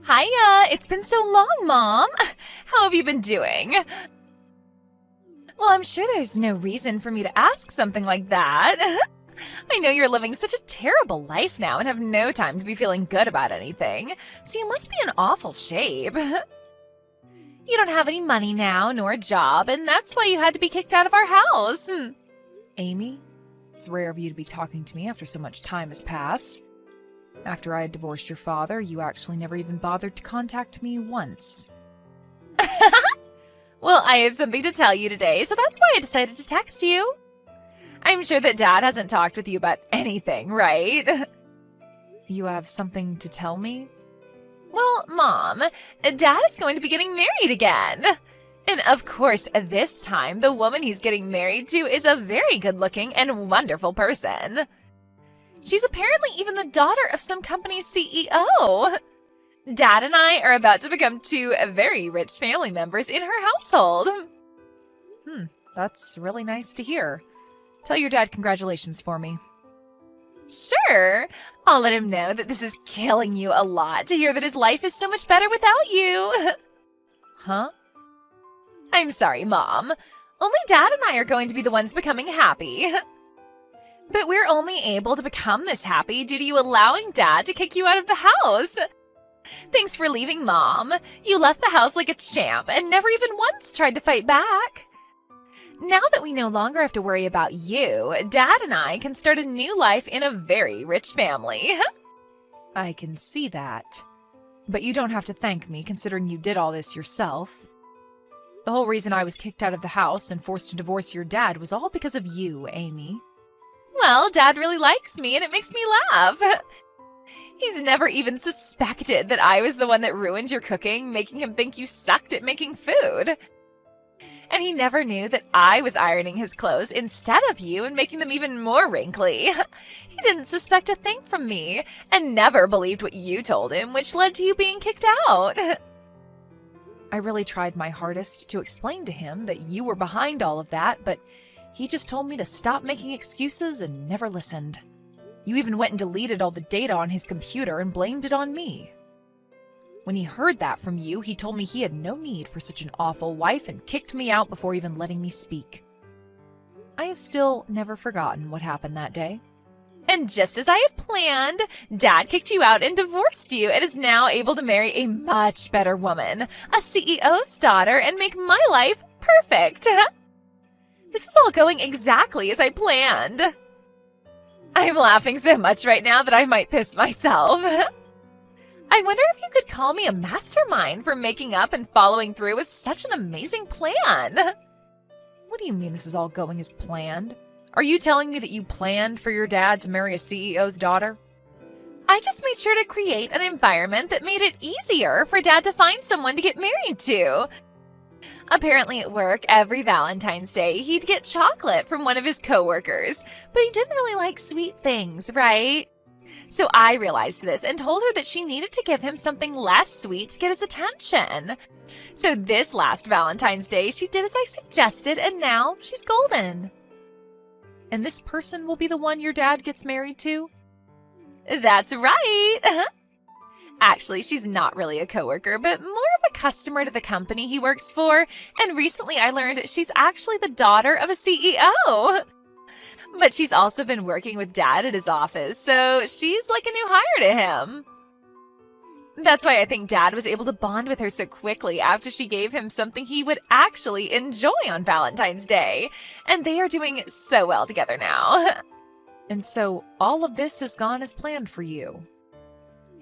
Hiya! It's been so long, Mom! How have you been doing? Well, I'm sure there's no reason for me to ask something like that. I know you're living such a terrible life now and have no time to be feeling good about anything, so you must be in awful shape. You don't have any money now, nor a job, and that's why you had to be kicked out of our house. Amy, it's rare of you to be talking to me after so much time has passed. After I had divorced your father, you actually never even bothered to contact me once. Well, I have something to tell you today, so that's why I decided to text you. I'm sure that Dad hasn't talked with you about anything, right? You have something to tell me? Well, Mom, Dad is going to be getting married again. And of course, this time, the woman he's getting married to is a very good-looking and wonderful person. She's apparently even the daughter of some company's CEO. Dad and I are about to become two very rich family members in her household. That's really nice to hear. Tell your dad congratulations for me. Sure. I'll let him know that this is killing you a lot to hear that his life is so much better without you. Huh? I'm sorry, Mom. Only Dad and I are going to be the ones becoming happy. But we're only able to become this happy due to you allowing Dad to kick you out of the house. Thanks for leaving, Mom. You left the house like a champ and never even once tried to fight back. Now that we no longer have to worry about you, Dad and I can start a new life in a very rich family. I can see that. But you don't have to thank me, considering you did all this yourself. The whole reason I was kicked out of the house and forced to divorce your dad was all because of you, Amy. Well, Dad really likes me and it makes me laugh. He's never even suspected that I was the one that ruined your cooking, making him think you sucked at making food. And he never knew that I was ironing his clothes instead of you and making them even more wrinkly. He didn't suspect a thing from me and never believed what you told him, which led to you being kicked out. I really tried my hardest to explain to him that you were behind all of that, but he just told me to stop making excuses and never listened. You even went and deleted all the data on his computer and blamed it on me. When he heard that from you, he told me he had no need for such an awful wife and kicked me out before even letting me speak. I have still never forgotten what happened that day. And just as I had planned, Dad kicked you out and divorced you and is now able to marry a much better woman, a CEO's daughter, and make my life perfect. This is all going exactly as I planned. I'm laughing so much right now that I might piss myself. I wonder if you could call me a mastermind for making up and following through with such an amazing plan. What do you mean this is all going as planned? Are you telling me that you planned for your dad to marry a CEO's daughter? I just made sure to create an environment that made it easier for Dad to find someone to get married to. Apparently at work, every Valentine's Day, he'd get chocolate from one of his coworkers, but he didn't really like sweet things, right? So I realized this and told her that she needed to give him something less sweet to get his attention. So this last Valentine's Day, she did as I suggested, and now she's golden. And this person will be the one your dad gets married to? That's right. Actually, she's not really a coworker, but more of a customer to the company he works for. And recently I learned she's actually the daughter of a CEO. But she's also been working with Dad at his office, so she's like a new hire to him. That's why I think Dad was able to bond with her so quickly after she gave him something he would actually enjoy on Valentine's Day. And they are doing so well together now. And so all of this has gone as planned for you.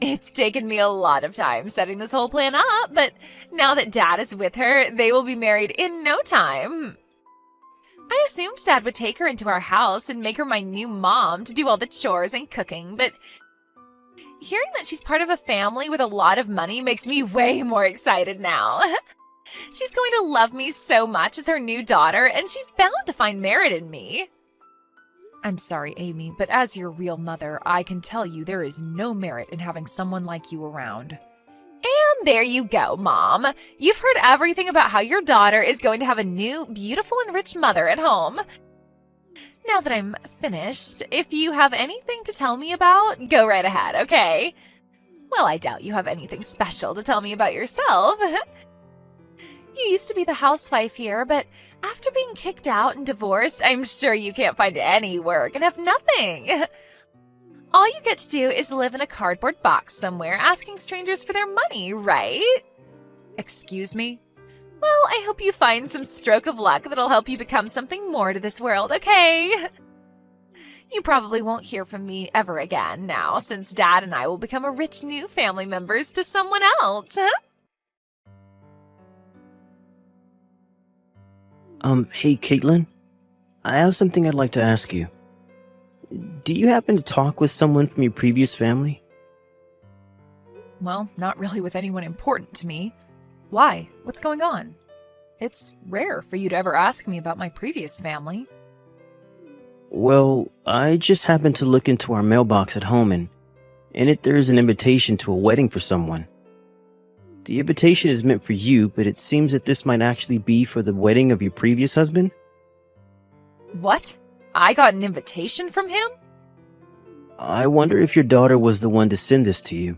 It's taken me a lot of time setting this whole plan up, but now that Dad is with her, they will be married in no time. I assumed Dad would take her into our house and make her my new mom to do all the chores and cooking, but hearing that she's part of a family with a lot of money makes me way more excited now. She's going to love me so much as her new daughter, and she's bound to find merit in me. I'm sorry, Amy, but as your real mother, I can tell you there is no merit in having someone like you around. And there you go, Mom. You've heard everything about how your daughter is going to have a new, beautiful, and rich mother at home. Now that I'm finished, if you have anything to tell me about, go right ahead, okay? Well, I doubt you have anything special to tell me about yourself. You used to be the housewife here, but after being kicked out and divorced, I'm sure you can't find any work and have nothing. All you get to do is live in a cardboard box somewhere asking strangers for their money, right? Excuse me? Well, I hope you find some stroke of luck that'll help you become something more to this world, okay? You probably won't hear from me ever again now, since Dad and I will become a rich new family members to someone else, huh? Hey, Caitlin. I have something I'd like to ask you. Do you happen to talk with someone from your previous family? Well, not really with anyone important to me. Why? What's going on? It's rare for you to ever ask me about my previous family. Well, I just happened to look into our mailbox at home, and in it there is an invitation to a wedding for someone. The invitation is meant for you, but it seems that this might actually be for the wedding of your previous husband. What? I got an invitation from him? I wonder if your daughter was the one to send this to you.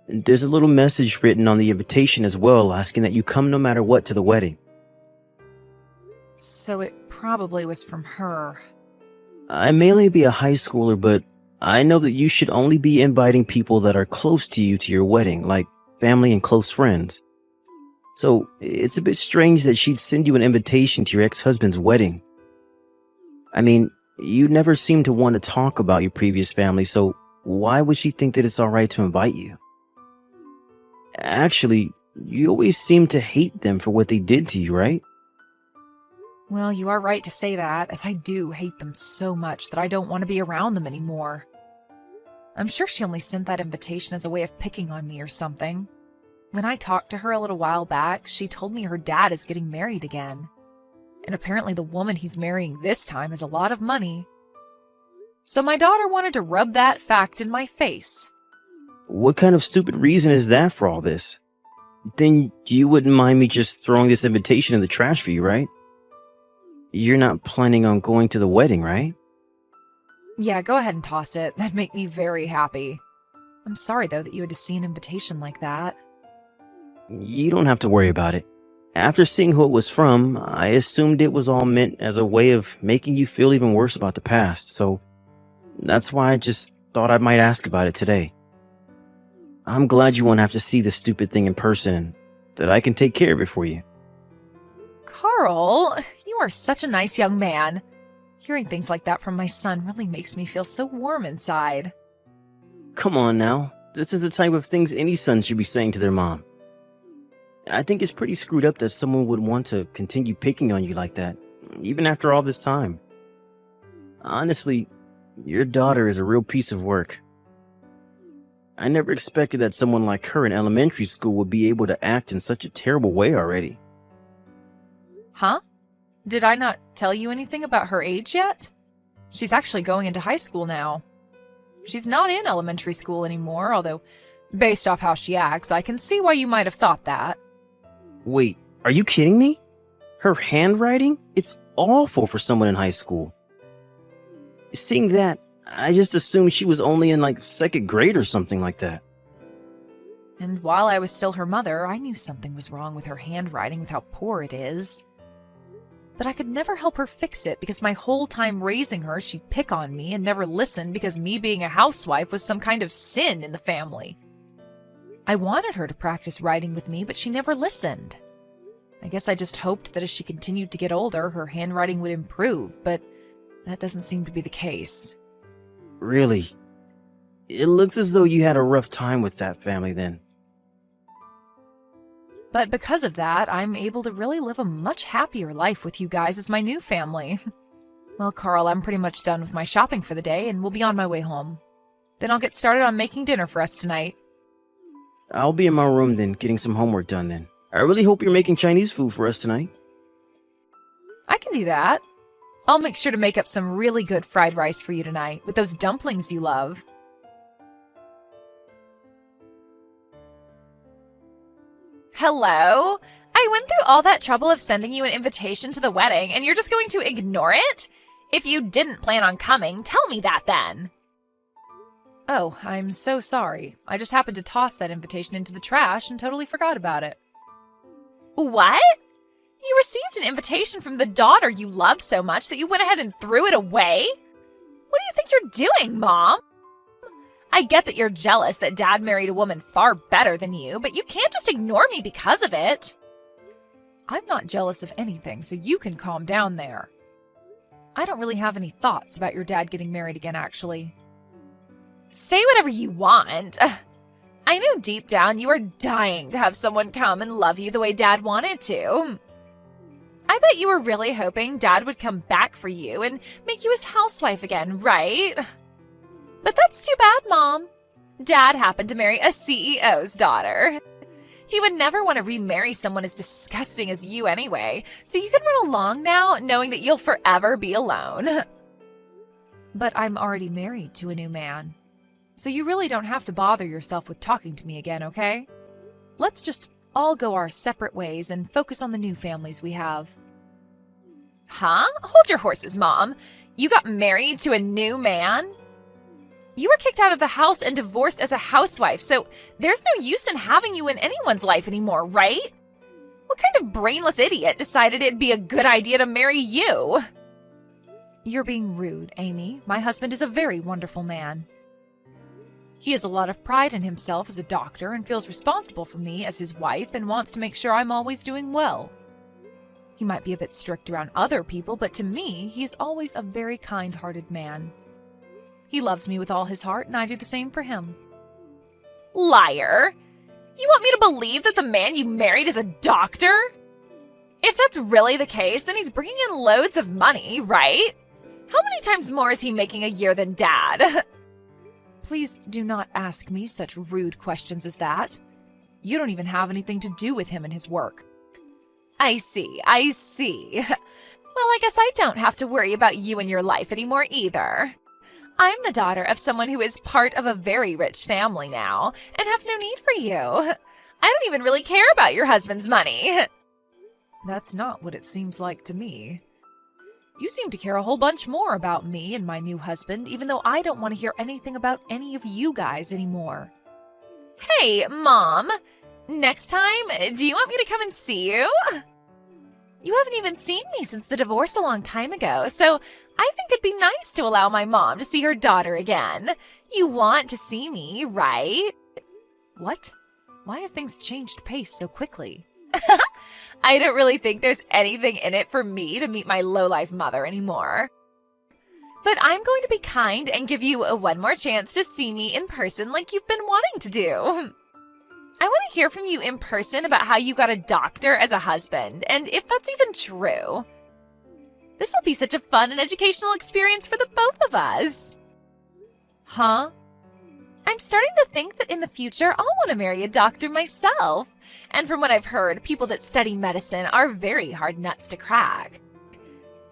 There's a little message written on the invitation as well, asking that you come no matter what to the wedding. So it probably was from her. I may only be a high schooler, but I know that you should only be inviting people that are close to you to your wedding, like family and close friends. So it's a bit strange that she'd send you an invitation to your ex-husband's wedding. I mean, you never seem to want to talk about your previous family, so why would she think that it's alright to invite you? Actually, you always seem to hate them for what they did to you, right? Well, you are right to say that, as I do hate them so much that I don't want to be around them anymore. I'm sure she only sent that invitation as a way of picking on me or something. When I talked to her a little while back, she told me her dad is getting married again. And apparently the woman he's marrying this time has a lot of money. So my daughter wanted to rub that fact in my face. What kind of stupid reason is that for all this? Then you wouldn't mind me just throwing this invitation in the trash for you, right? You're not planning on going to the wedding, right? Yeah, go ahead and toss it. That'd make me very happy. I'm sorry, though, that you had to see an invitation like that. You don't have to worry about it. After seeing who it was from, I assumed it was all meant as a way of making you feel even worse about the past, so that's why I just thought I might ask about it today. I'm glad you won't have to see this stupid thing in person, and that I can take care of it for you. Carl, you are such a nice young man. Hearing things like that from my son really makes me feel so warm inside. Come on now, this is the type of things any son should be saying to their mom. I think it's pretty screwed up that someone would want to continue picking on you like that, even after all this time. Honestly, your daughter is a real piece of work. I never expected that someone like her in elementary school would be able to act in such a terrible way already. Huh? Did I not tell you anything about her age yet? She's actually going into high school now. She's not in elementary school anymore, although, based off how she acts, I can see why you might have thought that. Wait, are you kidding me? Her handwriting? It's awful for someone in high school. Seeing that, I just assumed she was only in like second grade or something like that. And while I was still her mother, I knew something was wrong with her handwriting with how poor it is. But I could never help her fix it because my whole time raising her, she'd pick on me and never listen because me being a housewife was some kind of sin in the family. I wanted her to practice writing with me, but she never listened. I guess I just hoped that as she continued to get older, her handwriting would improve, but that doesn't seem to be the case. Really? It looks as though you had a rough time with that family then. But because of that, I'm able to really live a much happier life with you guys as my new family. Well, Carl, I'm pretty much done with my shopping for the day and will be on my way home. Then I'll get started on making dinner for us tonight. I'll be in my room then, getting some homework done then. I really hope you're making Chinese food for us tonight. I can do that. I'll make sure to make up some really good fried rice for you tonight with those dumplings you love. Hello? I went through all that trouble of sending you an invitation to the wedding, and you're just going to ignore it? If you didn't plan on coming, tell me that then. Oh, I'm so sorry. I just happened to toss that invitation into the trash and totally forgot about it. What? You received an invitation from the daughter you love so much that you went ahead and threw it away? What do you think you're doing, Mom? I get that you're jealous that Dad married a woman far better than you, but you can't just ignore me because of it. I'm not jealous of anything, so you can calm down there. I don't really have any thoughts about your dad getting married again, actually. Say whatever you want. I know deep down you are dying to have someone come and love you the way Dad wanted to. I bet you were really hoping Dad would come back for you and make you his housewife again, right? But that's too bad, Mom. Dad happened to marry a CEO's daughter. He would never want to remarry someone as disgusting as you anyway, so you can run along now knowing that you'll forever be alone. But I'm already married to a new man, so you really don't have to bother yourself with talking to me again, okay? Let's just all go our separate ways and focus on the new families we have. Huh? Hold your horses, Mom. You got married to a new man? You were kicked out of the house and divorced as a housewife, so there's no use in having you in anyone's life anymore, right? What kind of brainless idiot decided it'd be a good idea to marry you? You're being rude, Amy. My husband is a very wonderful man. He has a lot of pride in himself as a doctor and feels responsible for me as his wife and wants to make sure I'm always doing well. He might be a bit strict around other people, but to me, he is always a very kind-hearted man. He loves me with all his heart, and I do the same for him. Liar! You want me to believe that the man you married is a doctor? If that's really the case, then he's bringing in loads of money, right? How many times more is he making a year than Dad? Please do not ask me such rude questions as that. You don't even have anything to do with him and his work. I see. Well, I guess I don't have to worry about you and your life anymore either. I'm the daughter of someone who is part of a very rich family now and have no need for you. I don't even really care about your husband's money. That's not what it seems like to me. You seem to care a whole bunch more about me and my new husband, even though I don't want to hear anything about any of you guys anymore. Hey, Mom. Next time, do you want me to come and see you? You haven't even seen me since the divorce a long time ago, so I think it'd be nice to allow my mom to see her daughter again. You want to see me, right? What? Why have things changed pace so quickly? I don't really think there's anything in it for me to meet my lowlife mother anymore. But I'm going to be kind and give you one more chance to see me in person like you've been wanting to do. I want to hear from you in person about how you got a doctor as a husband, and if that's even true. This will be such a fun and educational experience for the both of us. Huh? I'm starting to think that in the future I'll want to marry a doctor myself. And from what I've heard, people that study medicine are very hard nuts to crack.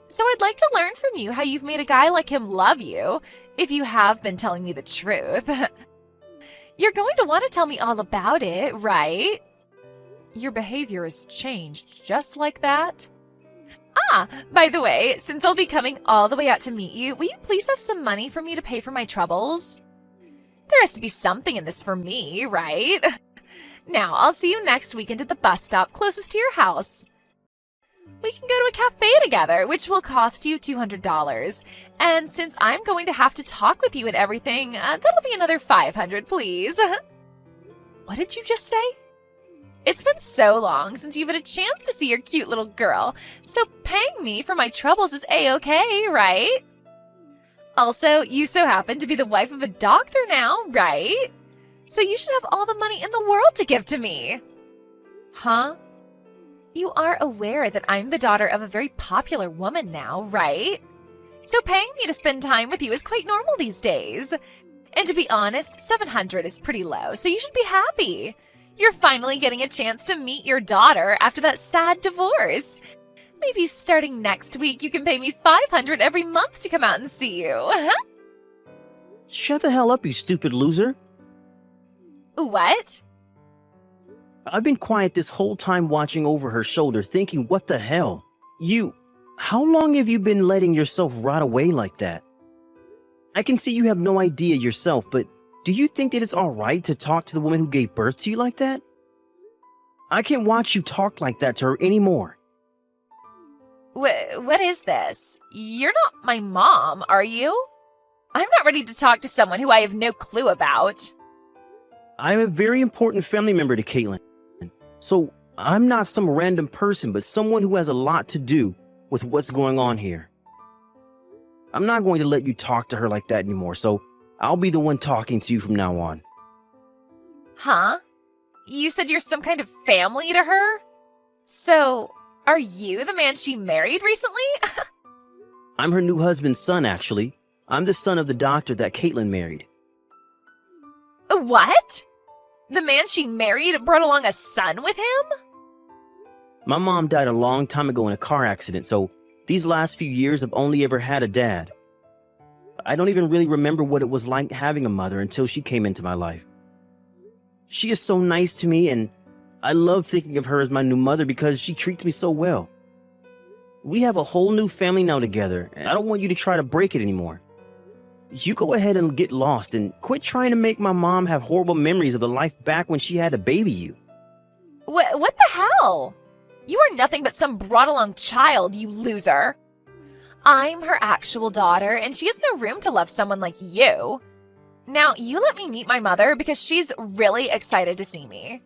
So I'd like to learn from you how you've made a guy like him love you, if you have been telling me the truth. You're going to want to tell me all about it, right? Your behavior has changed just like that? Ah, by the way, since I'll be coming all the way out to meet you, will you please have some money for me to pay for my troubles? There has to be something in this for me, right? Now, I'll see you next weekend at the bus stop closest to your house. We can go to a cafe together, which will cost you $200. And since I'm going to have to talk with you and everything, that'll be another $500, please. What did you just say? It's been so long since you've had a chance to see your cute little girl, so paying me for my troubles is A-okay, right? Also, you so happen to be the wife of a doctor now, right? So you should have all the money in the world to give to me. Huh? You are aware that I'm the daughter of a very popular woman now, right? So paying me to spend time with you is quite normal these days. And to be honest, $700 is pretty low, so you should be happy. You're finally getting a chance to meet your daughter after that sad divorce. Maybe starting next week, you can pay me $500 every month to come out and see you. Shut the hell up, you stupid loser. What? I've been quiet this whole time watching over her shoulder thinking, what the hell? How long have you been letting yourself rot away like that? I can see you have no idea yourself, but Do you think that it's alright to talk to the woman who gave birth to you like that? I can't watch you talk like that to her anymore. What is this? You're not my mom, are you? I'm not ready to talk to someone who I have no clue about. I am a very important family member to Caitlin. So I'm not some random person, but someone who has a lot to do with what's going on here. I'm not going to let you talk to her like that anymore, so I'll be the one talking to you from now on. Huh? You said you're some kind of family to her? So, are you the man she married recently? I'm her new husband's son, actually. I'm the son of the doctor that Caitlin married. What? The man she married brought along a son with him? My mom died a long time ago in a car accident, so these last few years I've only ever had a dad. I don't even really remember what it was like having a mother until she came into my life. She is so nice to me, and I love thinking of her as my new mother because she treats me so well. We have a whole new family now together, and I don't want you to try to break it anymore. You go ahead and get lost and quit trying to make my mom have horrible memories of the life back when she had to baby you. What the hell? You are nothing but some brought-along child, you loser. I'm her actual daughter, and she has no room to love someone like you. Now, you let me meet my mother because she's really excited to see me.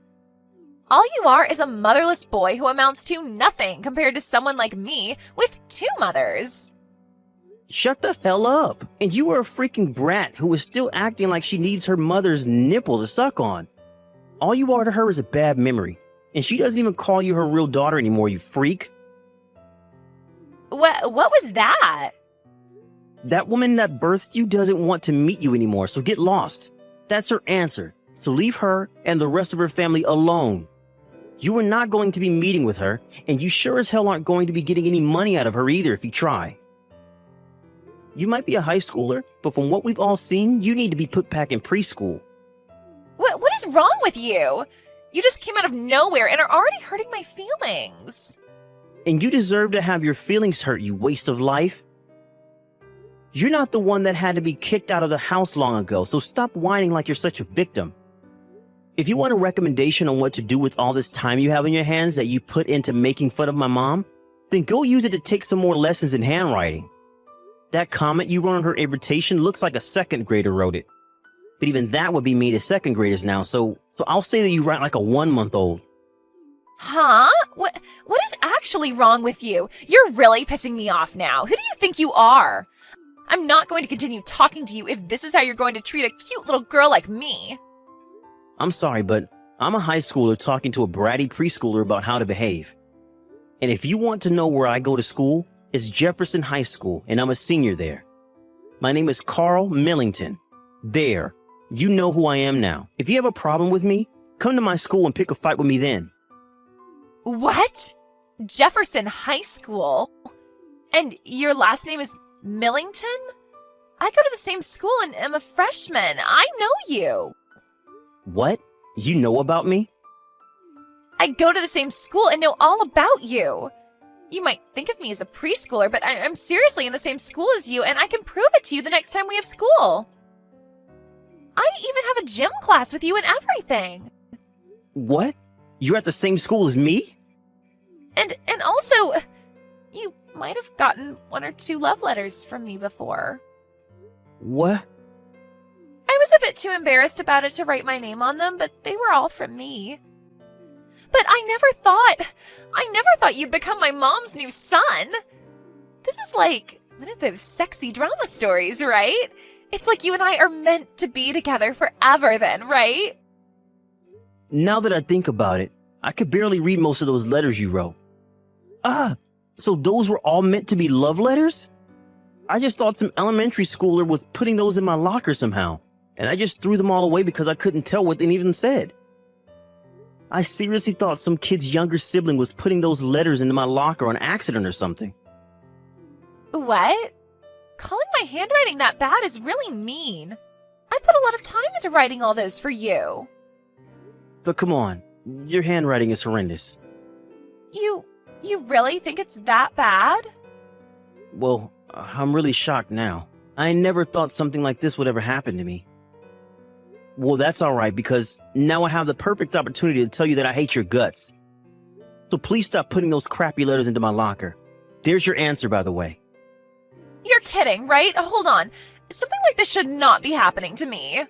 All you are is a motherless boy who amounts to nothing compared to someone like me with 2 mothers. Shut the hell up! And you are a freaking brat who is still acting like she needs her mother's nipple to suck on. All you are to her is a bad memory, and she doesn't even call you her real daughter anymore, you freak. What was that? That woman that birthed you doesn't want to meet you anymore, so get lost. That's her answer, so leave her and the rest of her family alone. You are not going to be meeting with her, and you sure as hell aren't going to be getting any money out of her either if you try. You might be a high schooler, but from what we've all seen, you need to be put back in preschool. What is wrong with you? You just came out of nowhere and are already hurting my feelings. And you deserve to have your feelings hurt, you waste of life. You're not the one that had to be kicked out of the house long ago, so stop whining like you're such a victim. If you want a recommendation on what to do with all this time you have in your hands that you put into making fun of my mom, then go use it to take some more lessons in handwriting. That comment you wrote on her invitation looks like a 2nd grader wrote it. But even that would be mean to 2nd graders now, so I'll say that you write like a 1-month-old. Huh? What is actually wrong with you? You're really pissing me off now. Who do you think you are? I'm not going to continue talking to you if this is how you're going to treat a cute little girl like me. I'm sorry, but I'm a high schooler talking to a bratty preschooler about how to behave. And if you want to know where I go to school, it's Jefferson High School, and I'm a senior there. My name is Carl Millington. There. You know who I am now. If you have a problem with me, come to my school and pick a fight with me then. What? Jefferson High School? And your last name is Millington? I go to the same school and am a freshman. I know you. What? You know about me? I go to the same school and know all about you. You might think of me as a preschooler, but I'm seriously in the same school as you, and I can prove it to you the next time we have school. I even have a gym class with you and everything. What? You're at the same school as me? And also, you might have gotten 1 or 2 love letters from me before. What? I was a bit too embarrassed about it to write my name on them, but they were all from me. But I never thought you'd become my mom's new son. This is like one of those sexy drama stories, right? It's like you and I are meant to be together forever then, right? Now that I think about it, I could barely read most of those letters you wrote. So those were all meant to be love letters? I just thought some elementary schooler was putting those in my locker somehow, and I just threw them all away because I couldn't tell what they even said. I seriously thought some kid's younger sibling was putting those letters into my locker on accident or something. What? Calling my handwriting that bad is really mean. I put a lot of time into writing all those for you. But come on, your handwriting is horrendous. You really think it's that bad? Well, I'm really shocked now. I never thought something like this would ever happen to me. Well, that's all right, because now I have the perfect opportunity to tell you that I hate your guts. So please stop putting those crappy letters into my locker. There's your answer, by the way. You're kidding, right? Hold on. Something like this should not be happening to me.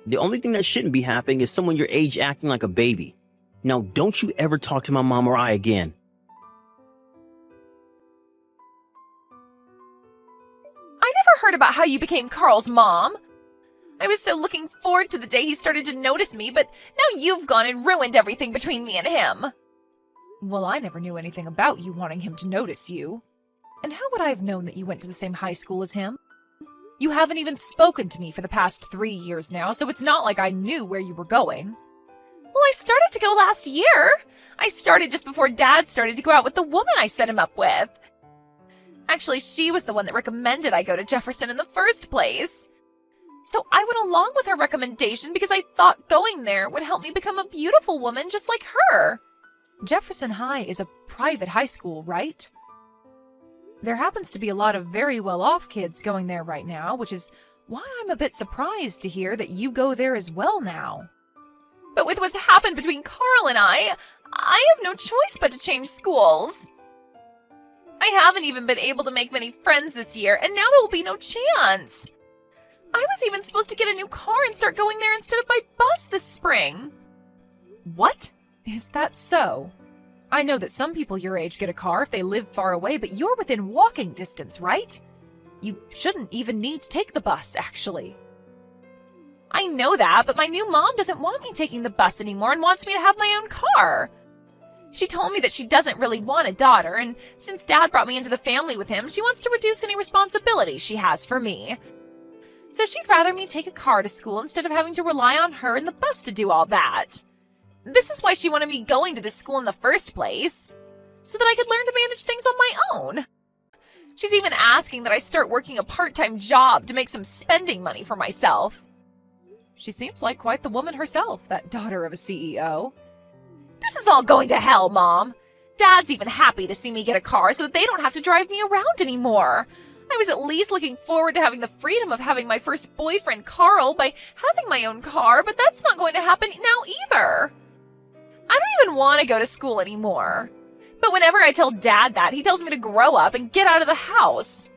The only thing that shouldn't be happening is someone your age acting like a baby. Now, don't you ever talk to my mom or I again. I never heard about how you became Carl's mom. I was so looking forward to the day he started to notice me, but now you've gone and ruined everything between me and him. Well, I never knew anything about you wanting him to notice you. And how would I have known that you went to the same high school as him? You haven't even spoken to me for the past 3 years now, so it's not like I knew where you were going. Well, I started to go last year. I started just before Dad started to go out with the woman I set him up with. Actually, she was the one that recommended I go to Jefferson in the first place. So I went along with her recommendation because I thought going there would help me become a beautiful woman just like her. Jefferson High is a private high school, right? There happens to be a lot of very well-off kids going there right now, which is why I'm a bit surprised to hear that you go there as well now. But with what's happened between Carl and I have no choice but to change schools. I haven't even been able to make many friends this year, and now there will be no chance. I was even supposed to get a new car and start going there instead of by bus this spring. What? Is that so? I know that some people your age get a car if they live far away, but you're within walking distance, right? You shouldn't even need to take the bus, actually. I know that, but my new mom doesn't want me taking the bus anymore and wants me to have my own car. She told me that she doesn't really want a daughter, and since Dad brought me into the family with him, she wants to reduce any responsibility she has for me. So she'd rather me take a car to school instead of having to rely on her and the bus to do all that. This is why she wanted me going to this school in the first place, so that I could learn to manage things on my own. She's even asking that I start working a part-time job to make some spending money for myself. She seems like quite the woman herself, that daughter of a CEO. This is all going to hell, Mom. Dad's even happy to see me get a car so that they don't have to drive me around anymore. I was at least looking forward to having the freedom of having my first boyfriend, Carl, by having my own car, but that's not going to happen now either. I don't even want to go to school anymore. But whenever I tell Dad that, he tells me to grow up and get out of the house.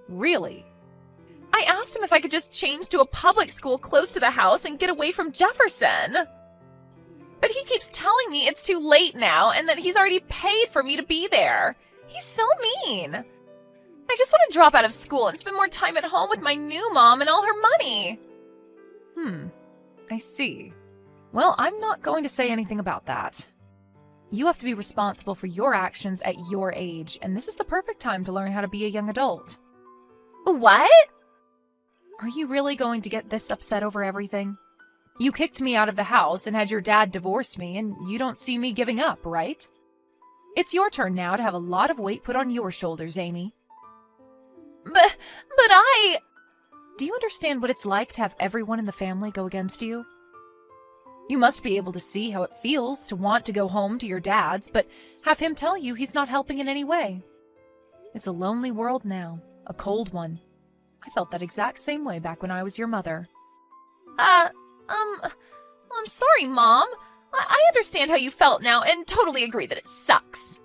Really? I asked him if I could just change to a public school close to the house and get away from Jefferson. But he keeps telling me it's too late now and that he's already paid for me to be there. He's so mean. I just want to drop out of school and spend more time at home with my new mom and all her money. I see. Well, I'm not going to say anything about that. You have to be responsible for your actions at your age, and this is the perfect time to learn how to be a young adult. What? Are you really going to get this upset over everything? You kicked me out of the house and had your dad divorce me, and you don't see me giving up, right? It's your turn now to have a lot of weight put on your shoulders, Amy. But I... Do you understand what it's like to have everyone in the family go against you? You must be able to see how it feels to want to go home to your dad's, but have him tell you he's not helping in any way. It's a lonely world now, a cold one. I felt that exact same way back when I was your mother. I'm sorry, Mom. I understand how you felt now and totally agree that it sucks.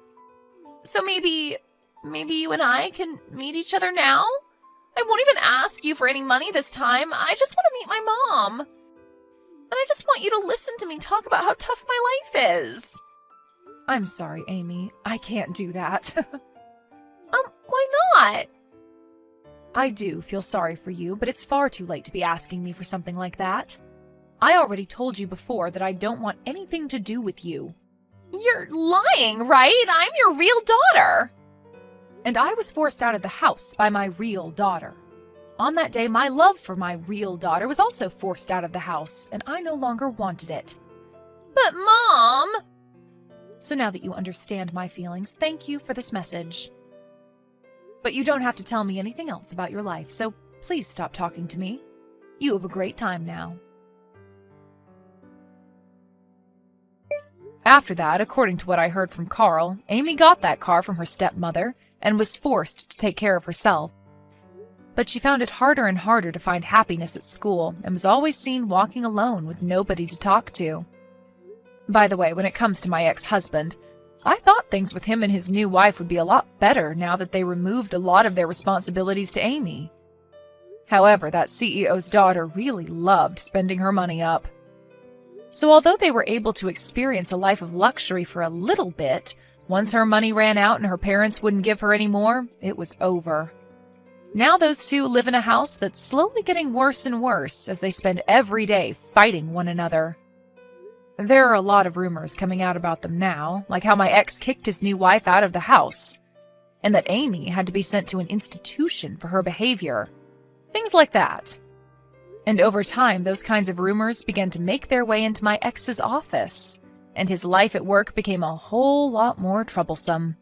So maybe you and I can meet each other now? I won't even ask you for any money this time. I just want to meet my mom. And I just want you to listen to me talk about how tough my life is. I'm sorry, Amy. I can't do that. Why not? I do feel sorry for you, but it's far too late to be asking me for something like that. I already told you before that I don't want anything to do with you. You're lying, right? I'm your real daughter. And I was forced out of the house by my real daughter. On that day, my love for my real daughter was also forced out of the house, and I no longer wanted it. But Mom... So now that you understand my feelings, thank you for this message. But you don't have to tell me anything else about your life, so please stop talking to me. You have a great time now. After that, according to what I heard from Carl, Amy got that car from her stepmother and was forced to take care of herself. But she found it harder and harder to find happiness at school and was always seen walking alone with nobody to talk to. By the way, when it comes to my ex-husband, I thought things with him and his new wife would be a lot better now that they removed a lot of their responsibilities to Amy. However, that CEO's daughter really loved spending her money up. So although they were able to experience a life of luxury for a little bit, once her money ran out and her parents wouldn't give her any more, it was over. Now those two live in a house that's slowly getting worse and worse as they spend every day fighting one another. There are a lot of rumors coming out about them now, like how my ex kicked his new wife out of the house, and that Amy had to be sent to an institution for her behavior. Things like that. And over time, those kinds of rumors began to make their way into my ex's office, and his life at work became a whole lot more troublesome.